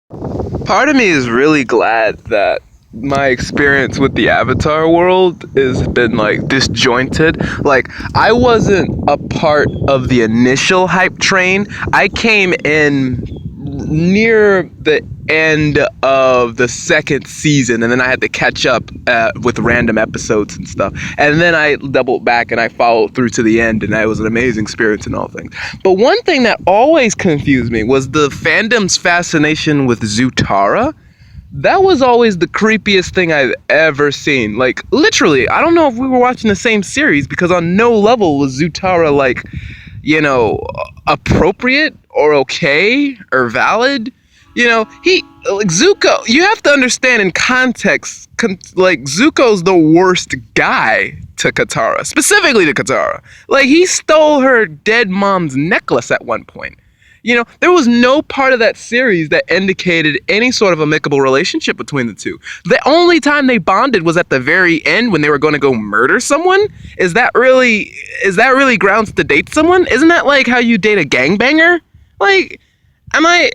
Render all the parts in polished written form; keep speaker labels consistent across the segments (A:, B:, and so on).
A: Part of me is really glad that my experience with the Avatar world has been like disjointed. Like, I wasn't a part of the initial hype train. I came in near the end of the second season, and then I had to catch up with random episodes and stuff. And then I doubled back and I followed through to the end, and that was an amazing experience in all things. But one thing that always confused me was the fandom's fascination with Zutara. That was always the creepiest thing I've ever seen. Like, literally, I don't know if we were watching the same series, because on no level was Zutara, like, appropriate or okay or valid. Like, Zuko, you have to understand in context, like, Zuko's the worst guy to Katara, specifically to Katara. Like, he stole her dead mom's necklace at one point. There was no part of that series that indicated any sort of amicable relationship between the two. The only time they bonded was at the very end when they were going to go murder someone. Is that really grounds to date someone? Isn't that like how you date a gangbanger? Like, am I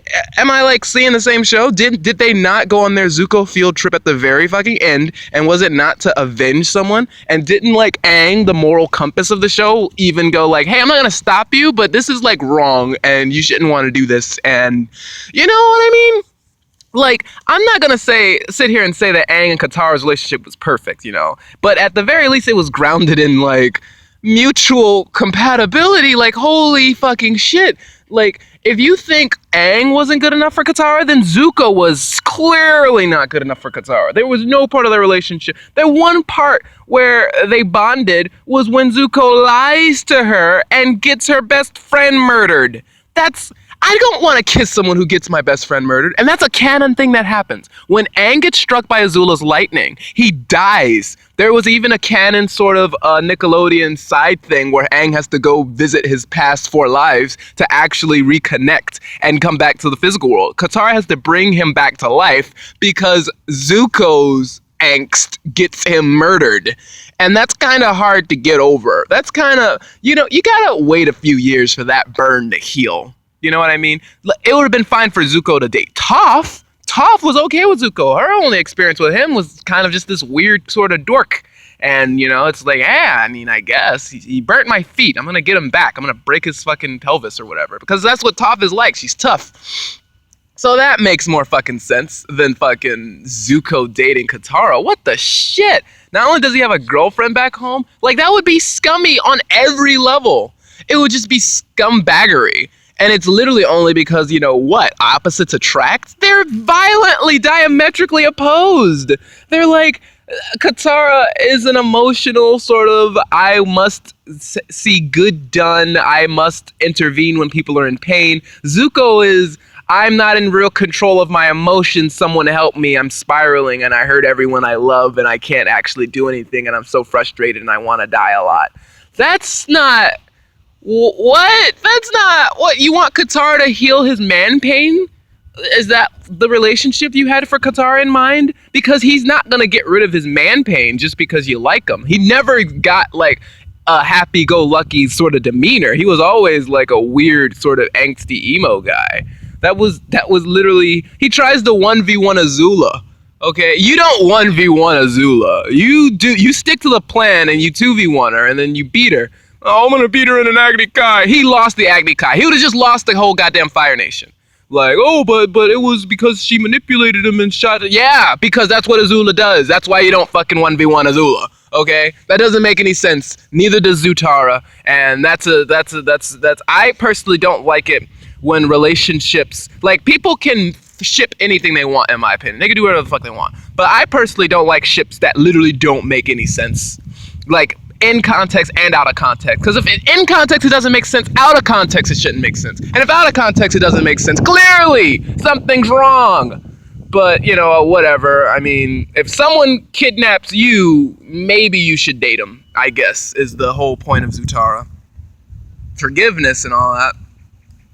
A: like seeing the same show? Did they not go on their Zuko field trip at the very fucking end? And was it not to avenge someone? And didn't like Aang, the moral compass of the show, even go like, hey, I'm not gonna stop you, but this is like wrong and you shouldn't want to do this? And you know what I mean? Like, I'm not gonna sit here and say that Aang and Katara's relationship was perfect, but at the very least it was grounded in like mutual compatibility. Like, holy fucking shit. Like, if you think Aang wasn't good enough for Katara, then Zuko was clearly not good enough for Katara. There was no part of their relationship. The one part where they bonded was when Zuko lies to her and gets her best friend murdered. I don't want to kiss someone who gets my best friend murdered, and that's a canon thing that happens. When Aang gets struck by Azula's lightning, he dies. There was even a canon sort of Nickelodeon side thing where Aang has to go visit his past 4 lives to actually reconnect and come back to the physical world. Katara has to bring him back to life because Zuko's angst gets him murdered. And that's kind of hard to get over. That's kind of, you gotta wait a few years for that burn to heal. You know what I mean? It would have been fine for Zuko to date Toph. Toph was okay with Zuko. Her only experience with him was kind of just this weird sort of dork. And, it's like, I guess. He burnt my feet. I'm going to get him back. I'm going to break his fucking pelvis or whatever. Because that's what Toph is like. She's tough. So that makes more fucking sense than fucking Zuko dating Katara. What the shit? Not only does he have a girlfriend back home, like, that would be scummy on every level. It would just be scumbaggery. And it's literally only because, opposites attract? They're violently, diametrically opposed. They're like, Katara is an emotional sort of, I must see good done, I must intervene when people are in pain. Zuko is, I'm not in real control of my emotions, someone help me, I'm spiraling and I hurt everyone I love and I can't actually do anything and I'm so frustrated and I want to die a lot. That's not... What? That's not what you want Katara to heal his man pain? Is that the relationship you had for Katara in mind? Because he's not gonna get rid of his man pain just because you like him. He never got like a happy-go-lucky sort of demeanor. He was always like a weird sort of angsty emo guy. That was literally, he tries to 1v1 Azula. Okay, you don't 1v1 Azula. You stick to the plan and you 2v1 her and then you beat her. Oh, I'm gonna beat her in an Agni Kai. He lost the Agni Kai. He would have just lost the whole goddamn Fire Nation. Like, oh, but it was because she manipulated him and shot it. Yeah, because that's what Azula does. That's why you don't fucking 1v1 Azula. Okay? That doesn't make any sense. Neither does Zutara. And that's I personally don't like it when relationships, like, people can ship anything they want, in my opinion. They can do whatever the fuck they want. But I personally don't like ships that literally don't make any sense. Like, in context and out of context. Because if in context it doesn't make sense, out of context it shouldn't make sense. And if out of context it doesn't make sense, clearly something's wrong. But, whatever. I mean, if someone kidnaps you, maybe you should date them, I guess, is the whole point of Zutara. Forgiveness and all that.